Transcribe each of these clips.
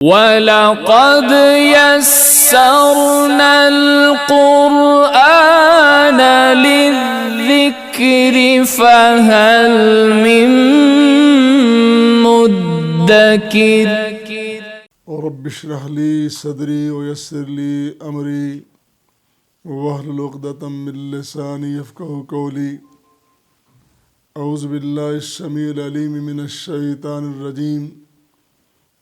وَلَقَدْ يَسَّرْنَا الْقُرْآنَ لِلذِّكْرِ فَهَلْ مِن مُّدَّكِرٍ رب اشرح لي صدري ويسر لي أمري واحلل عقدة من لساني يفقهوا قولي أعوذ بالله السميع العليم من الشيطان الرجيم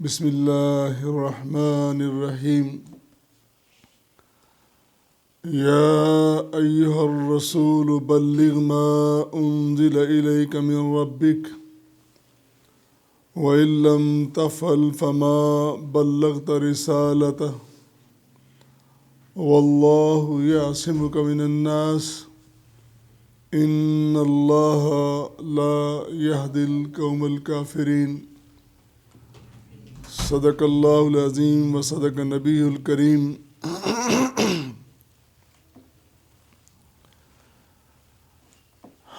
بسم الله الرحمن الرحيم يا أيها الرسول بلغ ما أنزل إليك من ربك وإن لم تفعل فما بلغت رسالته والله يعصمك من الناس إن الله لا يهدي القوم الكافرين صدق اللہ العظیم و صدق نبی الکریم۔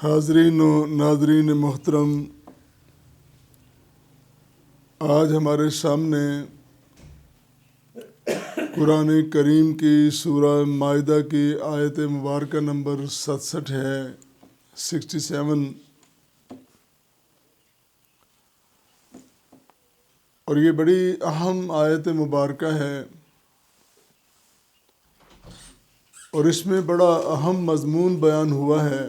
حاضرین و ناظرین محترم، آج ہمارے سامنے قرآن کریم کی سورہ مائدہ کی آیت مبارکہ نمبر 67 ہے، 67، اور یہ بڑی اہم آیت مبارکہ ہے، اور اس میں بڑا اہم مضمون بیان ہوا ہے،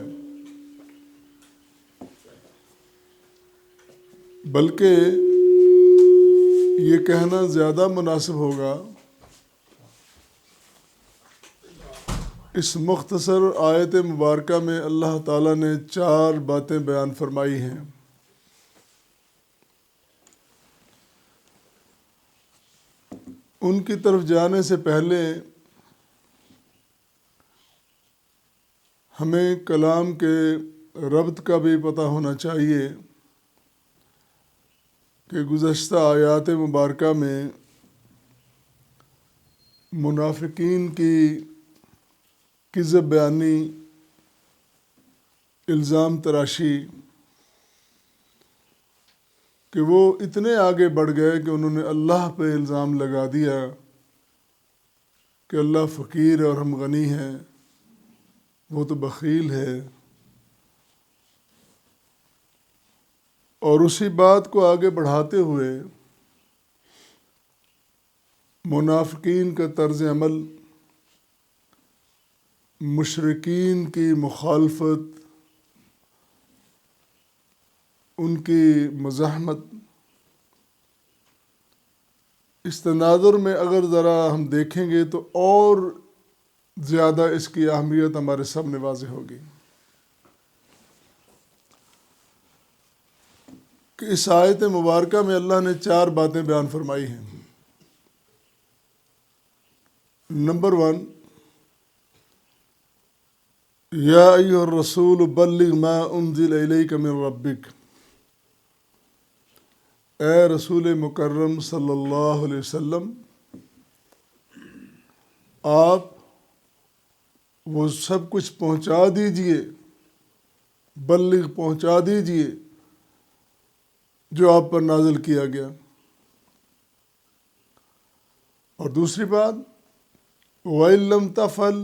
بلکہ یہ کہنا زیادہ مناسب ہوگا اس مختصر آیت مبارکہ میں اللہ تعالیٰ نے 4 باتیں بیان فرمائی ہیں۔ ان کی طرف جانے سے پہلے ہمیں کلام کے ربط کا بھی پتہ ہونا چاہیے کہ گزشتہ آیات مبارکہ میں منافقین کی کذب بیانی، الزام تراشی، کہ وہ اتنے آگے بڑھ گئے کہ انہوں نے اللہ پہ الزام لگا دیا کہ اللہ فقیر ہے اور ہم غنی ہیں، وہ تو بخیل ہے، اور اسی بات کو آگے بڑھاتے ہوئے منافقین کا طرز عمل، مشرکین کی مخالفت، ان کی مزاحمت، اس تناظر میں اگر ذرا ہم دیکھیں گے تو اور زیادہ اس کی اہمیت ہمارے سامنے واضح ہوگی کہ اس آیت مبارکہ میں اللہ نے 4 باتیں بیان فرمائی ہیں۔ نمبر 1، یا ایھا الرسول بلغ ما انزل الیک من ربک، اے رسول مکرم صلی اللہ علیہ وسلم، آپ وہ سب کچھ پہنچا دیجئے، بلغ پہنچا دیجئے جو آپ پر نازل کیا گیا۔ اور دوسری بات، وَإِن لَّمْ تَفْعَلْ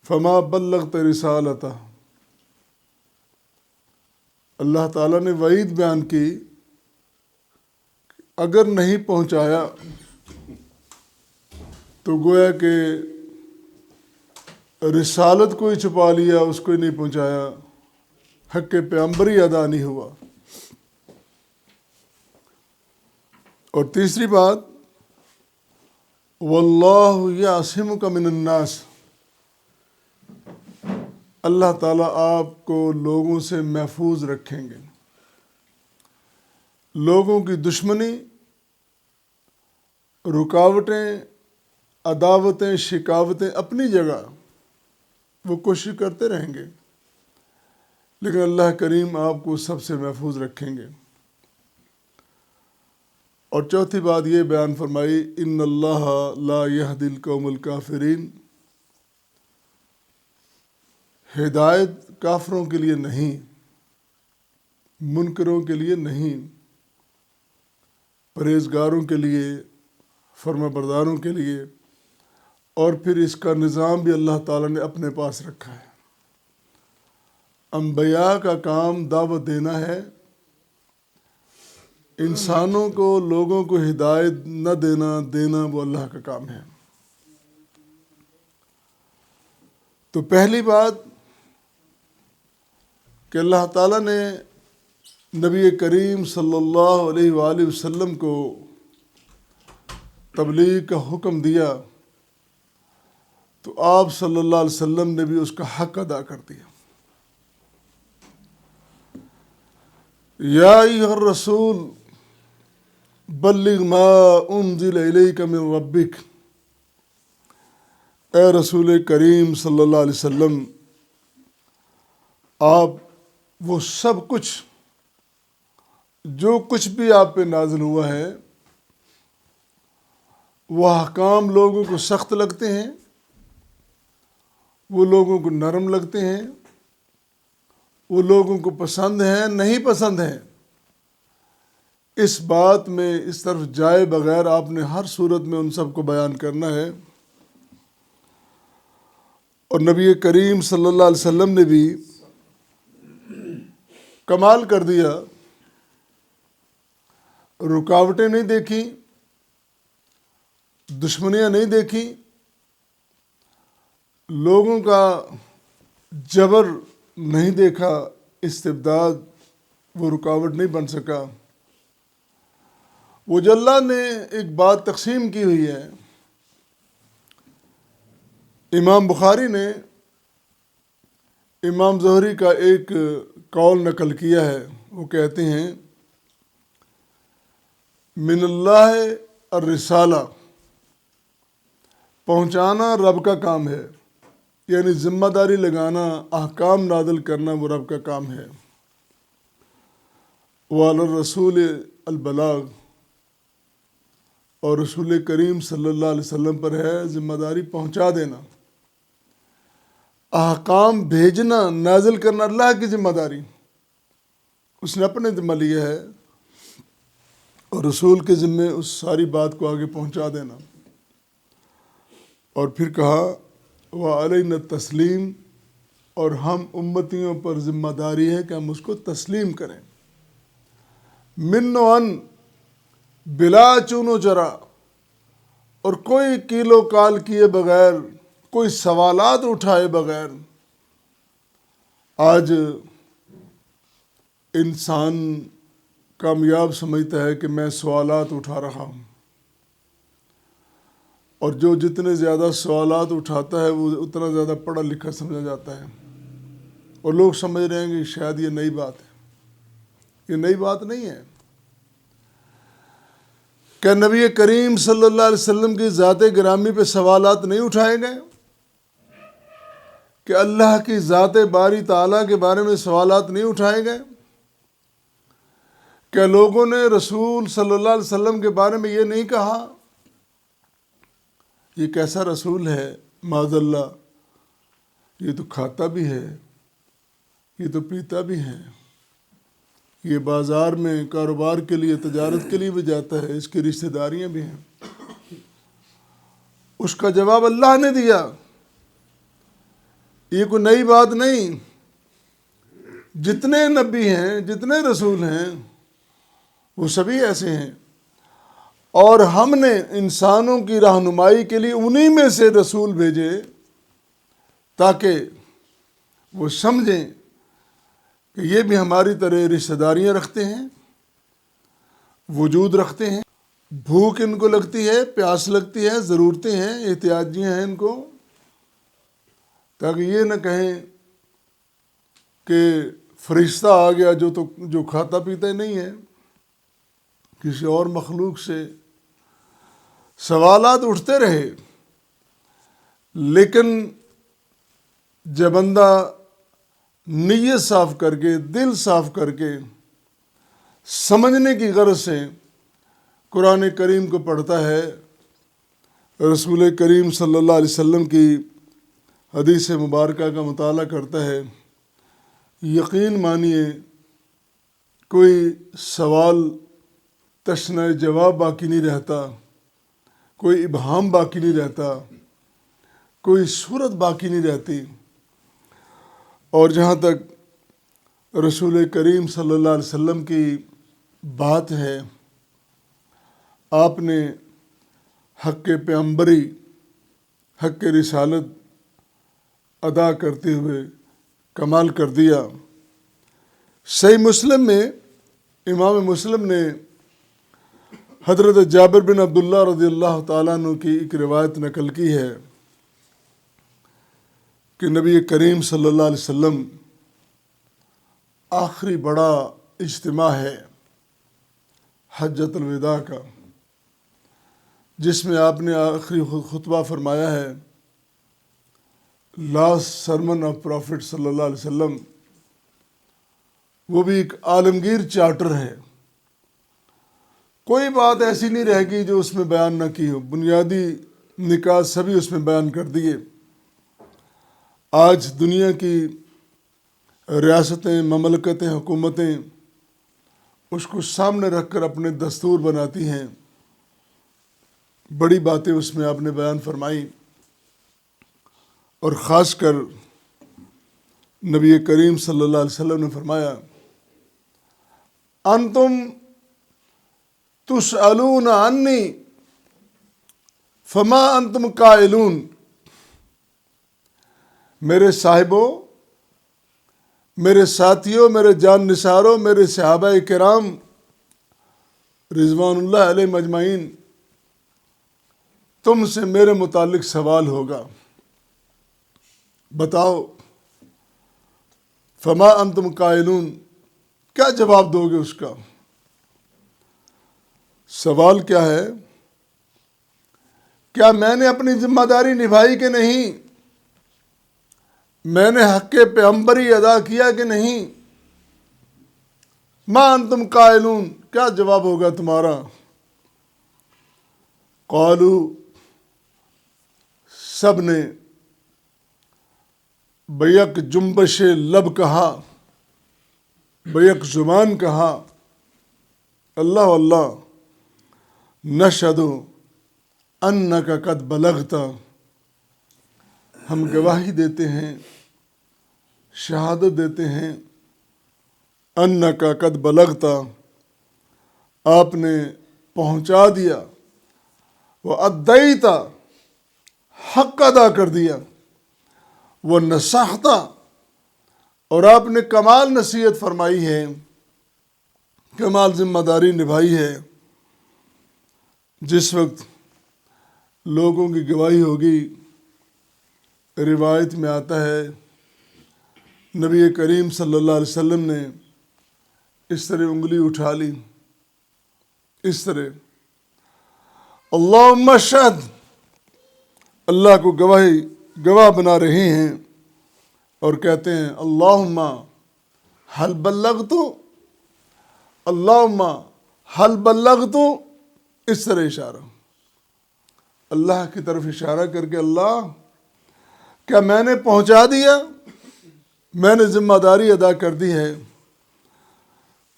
فَمَا بَلَّغْتَ رِسَالَتَهُ، اللہ تعالیٰ نے وعید بیان کی، اگر نہیں پہنچایا تو گویا کہ رسالت کو ہی چھپا لیا، اس کو ہی نہیں پہنچایا، حق پیغمبر ہی ادا نہیں ہوا۔ اور تیسری بات، واللہ یعصمک من الناس، اللہ تعالیٰ آپ کو لوگوں سے محفوظ رکھیں گے۔ لوگوں کی دشمنی، رکاوٹیں، عداوتیں، شکاوتیں اپنی جگہ وہ کوشش کرتے رہیں گے، لیکن اللہ کریم آپ کو سب سے محفوظ رکھیں گے۔ اور چوتھی بات یہ بیان فرمائی، ان اللہ لا یہدی القوم الکافرین، ہدایت کافروں کے لیے نہیں، منکروں کے لیے نہیں، پرہیزگاروں کے لیے، فرما برداروں کے لیے، اور پھر اس کا نظام بھی اللہ تعالیٰ نے اپنے پاس رکھا ہے۔ انبیاء کا کام دعوت دینا ہے، انسانوں کو، لوگوں کو ہدایت نہ دینا وہ اللہ کا کام ہے۔ تو پہلی بات کہ اللہ تعالیٰ نے نبی کریم صلی اللہ علیہ وآلہ وسلم کو تبلیغ کا حکم دیا، تو آپ صلی اللہ علیہ وسلم نے بھی اس کا حق ادا کر دیا۔ یا ایھا الرسول بلغ ما انزل الیک من ربک، اے رسول کریم صلی اللہ علیہ وسلم، آپ وہ سب کچھ جو کچھ بھی آپ پہ نازل ہوا ہے، وہ احکام لوگوں کو سخت لگتے ہیں، وہ لوگوں کو نرم لگتے ہیں، وہ لوگوں کو پسند ہیں، نہیں پسند ہیں، اس بات میں اس طرف جائے بغیر آپ نے ہر صورت میں ان سب کو بیان کرنا ہے۔ اور نبی کریم صلی اللہ علیہ وسلم نے بھی کمال کر دیا، رکاوٹیں نہیں دیکھی، دشمنیاں نہیں دیکھی، لوگوں کا جبر نہیں دیکھا، استبداد وہ رکاوٹ نہیں بن سکا۔ وہ جو اللہ نے ایک بات تقسیم کی ہوئی ہے، امام بخاری نے امام زہری کا ایک قول نقل کیا ہے، وہ کہتے ہیں من اللہ الرسالہ، پہنچانا رب کا کام ہے، یعنی ذمہ داری لگانا، احکام نازل کرنا وہ رب کا کام ہے۔ وعلی الرسول البلاغ، اور رسول کریم صلی اللہ علیہ وسلم پر ہے ذمہ داری پہنچا دینا، احکام بھیجنا، نازل کرنا اللہ کی ذمہ داری، اس نے اپنے ذمہ لیا ہے، اور رسول کے ذمے اس ساری بات کو آگے پہنچا دینا۔ اور پھر کہا وعلینا التسلیم، اور ہم امتیوں پر ذمہ داری ہے کہ ہم اس کو تسلیم کریں، من و ان، بلا چون و چرا، اور کوئی کیل و کال کیے بغیر، کوئی سوالات اٹھائے بغیر۔ آج انسان کامیاب سمجھتا ہے کہ میں سوالات اٹھا رہا ہوں، اور جو جتنے زیادہ سوالات اٹھاتا ہے وہ اتنا زیادہ پڑھا لکھا سمجھا جاتا ہے، اور لوگ سمجھ رہے ہیں کہ شاید یہ نئی بات ہے۔ یہ نئی بات نہیں ہے۔ کہ نبی کریم صلی اللہ علیہ وسلم کی ذات گرامی پہ سوالات نہیں اٹھائے گئے؟ کہ اللہ کی ذات باری تعالیٰ کے بارے میں سوالات نہیں اٹھائے گئے؟ کہ لوگوں نے رسول صلی اللہ علیہ وسلم کے بارے میں یہ نہیں کہا یہ کیسا رسول ہے، معاذ اللہ، یہ تو کھاتا بھی ہے، یہ تو پیتا بھی ہے، یہ بازار میں کاروبار کے لیے، تجارت کے لیے بھی جاتا ہے، اس کی رشتہ داریاں بھی ہیں۔ اس کا جواب اللہ نے دیا، یہ کوئی نئی بات نہیں۔ جتنے نبی ہیں، جتنے رسول ہیں، وہ سبھی ایسے ہیں، اور ہم نے انسانوں کی رہنمائی کے لیے انہی میں سے رسول بھیجے تاکہ وہ سمجھیں کہ یہ بھی ہماری طرح رشتہ داریاں رکھتے ہیں، وجود رکھتے ہیں، بھوک ان کو لگتی ہے، پیاس لگتی ہے، ضرورتیں ہیں، احتیاجیاں ہیں ان کو، تاکہ یہ نہ کہیں کہ فرشتہ آ گیا جو کھاتا پیتا ہی نہیں ہے۔ کسی اور مخلوق سے سوالات اٹھتے رہے، لیکن جب بندہ نیت صاف کر کے، دل صاف کر کے، سمجھنے کی غرض سے قرآن کریم کو پڑھتا ہے، رسول کریم صلی اللہ علیہ وسلم کی حدیث مبارکہ کا مطالعہ کرتا ہے، یقین مانیے کوئی سوال تشنہ جواب باقی نہیں رہتا، کوئی ابہام باقی نہیں رہتا، کوئی صورت باقی نہیں رہتی۔ اور جہاں تک رسول کریم صلی اللہ علیہ وسلم کی بات ہے، آپ نے حق پیغمبری، حق رسالت ادا کرتے ہوئے کمال کر دیا۔ صحیح مسلم میں امام مسلم نے حضرت جابر بن عبداللہ رضی اللہ تعالیٰ عنہ کی ایک روایت نقل کی ہے کہ نبی کریم صلی اللہ علیہ وسلم آخری بڑا اجتماع ہے حجۃ الوداع کا، جس میں آپ نے آخری خطبہ فرمایا ہے، لاسٹ سرمن آف پروفٹ صلی اللہ علیہ وسلم۔ وہ بھی ایک عالمگیر چارٹر ہے، کوئی بات ایسی نہیں رہے گی جو اس میں بیان نہ کی ہو، بنیادی نکات سبھی اس میں بیان کر دیے۔ آج دنیا کی ریاستیں، مملکتیں، حکومتیں اس کو سامنے رکھ کر اپنے دستور بناتی ہیں، بڑی باتیں اس میں آپ نے بیان فرمائی، اور خاص کر نبی کریم صلی اللہ علیہ وسلم نے فرمایا، انتم تسألون عنی فما انتم قائلون۔ میرے صاحبوں، میرے ساتھیوں، میرے جان نثاروں، میرے صحابہ کرام رضوان اللہ علیہ مجمعین، تم سے میرے متعلق سوال ہوگا، بتاؤ فما انتم قائلون، کیا جواب دو گے اس کا؟ سوال کیا ہے؟ کیا میں نے اپنی ذمہ داری نبھائی کہ نہیں؟ میں نے حق پیغمبری ادا کیا کہ نہیں؟ ما انتم قائلون، کیا جواب ہوگا تمہارا؟ قالو، سب نے بیک جنبش لب کہا، بیک زبان کہا، اللہ اللہ نشہد انک قد بلغت، ہم گواہی دیتے ہیں، شہادت دیتے ہیں، انک قد بلغت، آپ نے پہنچا دیا، وادیت، حق ادا کر دیا، ونصحت، اور آپ نے کمال نصیحت فرمائی ہے، کمال ذمہ داری نبھائی ہے۔ جس وقت لوگوں کی گواہی ہوگی، روایت میں آتا ہے نبی کریم صلی اللہ علیہ وسلم نے اس طرح انگلی اٹھا لی، اس طرح، اللہم اشہد، اللہ کو گواہ بنا رہے ہیں، اور کہتے ہیں اللہم حل بلغت، اللہم حل بلغت، اس طرح اشارہ، اللہ کی طرف اشارہ کر کے، اللہ کیا میں نے پہنچا دیا؟ میں نے ذمہ داری ادا کر دی ہے۔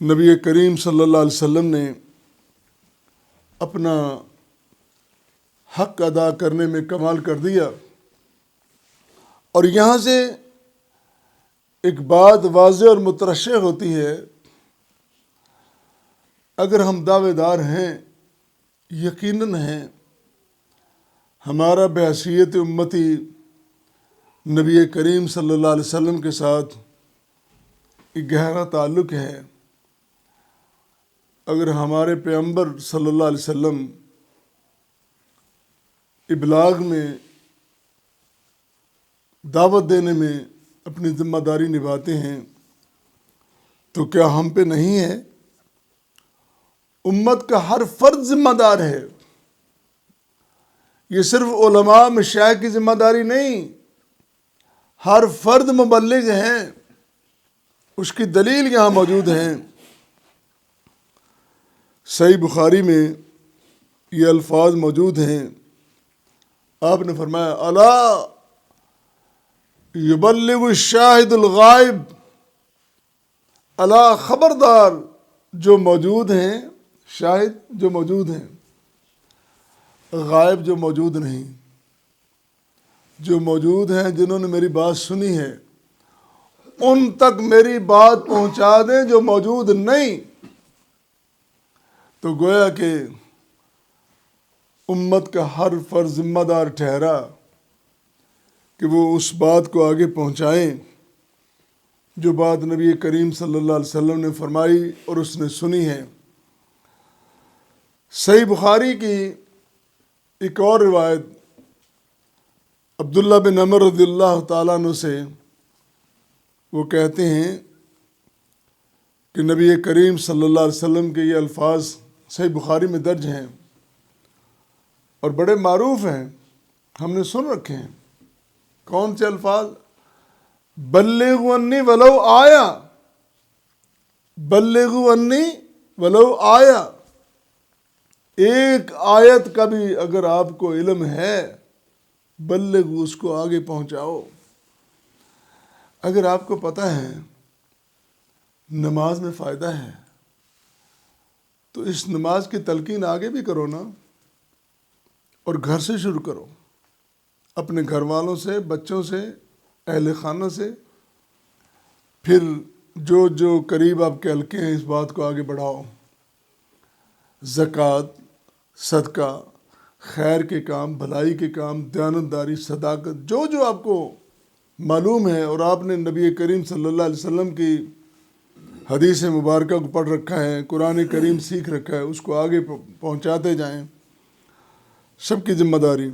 نبی کریم صلی اللہ علیہ وسلم نے اپنا حق ادا کرنے میں کمال کر دیا۔ اور یہاں سے ایک بات واضح اور مترشح ہوتی ہے، اگر ہم دعوے دار ہیں، یقیناً ہیں، ہمارا بحیثیت امتی نبی کریم صلی اللہ علیہ وسلم کے ساتھ ایک گہرا تعلق ہے۔ اگر ہمارے پیغمبر صلی اللہ علیہ وسلم ابلاغ میں، دعوت دینے میں اپنی ذمہ داری نبھاتے ہیں، تو کیا ہم پہ نہیں ہے؟ امت کا ہر فرد ذمہ دار ہے، یہ صرف علماء مشائخ کی ذمہ داری نہیں، ہر فرد مبلغ ہیں، اس کی دلیل یہاں موجود ہیں۔ صحیح بخاری میں یہ الفاظ موجود ہیں، آپ نے فرمایا، الا یبلغ الشاہد الغائب، الا خبردار، جو موجود ہیں شاہد جو موجود ہیں، غائب جو موجود نہیں، جو موجود ہیں جنہوں نے میری بات سنی ہے ان تک میری بات پہنچا دیں، جو موجود نہیں تو گویا کہ امت کا ہر فرد ذمہ دار ٹھہرا کہ وہ اس بات کو آگے پہنچائیں جو بات نبی کریم صلی اللہ علیہ وسلم نے فرمائی اور اس نے سنی ہے۔ صحیح بخاری کی ایک اور روایت عبداللہ بن عمر رضی اللہ تعالیٰ عنہ سے، وہ کہتے ہیں کہ نبی کریم صلی اللہ علیہ وسلم کے یہ الفاظ صحیح بخاری میں درج ہیں اور بڑے معروف ہیں، ہم نے سن رکھے ہیں۔ کون سے الفاظ؟ بلغوا انی ولو آیا، بلغوا انی ولو آیا، ایک آیت کا بھی اگر آپ کو علم ہے بلغ، اس کو آگے پہنچاؤ۔ اگر آپ کو پتہ ہے نماز میں فائدہ ہے تو اس نماز کی تلقین آگے بھی کرو نا، اور گھر سے شروع کرو، اپنے گھر والوں سے، بچوں سے، اہل خانہ سے، پھر جو جو قریب آپ کے حلقے ہیں اس بات کو آگے بڑھاؤ۔ زکوٰۃ، صدقہ، خیر کے کام، بھلائی کے کام، دیانتداری، صداقت، جو جو آپ کو معلوم ہے اور آپ نے نبی کریم صلی اللہ علیہ وسلم کی حدیث مبارکہ کو پڑھ رکھا ہے، قرآن کریم سیکھ رکھا ہے، اس کو آگے پہنچاتے جائیں، سب کی ذمہ داری۔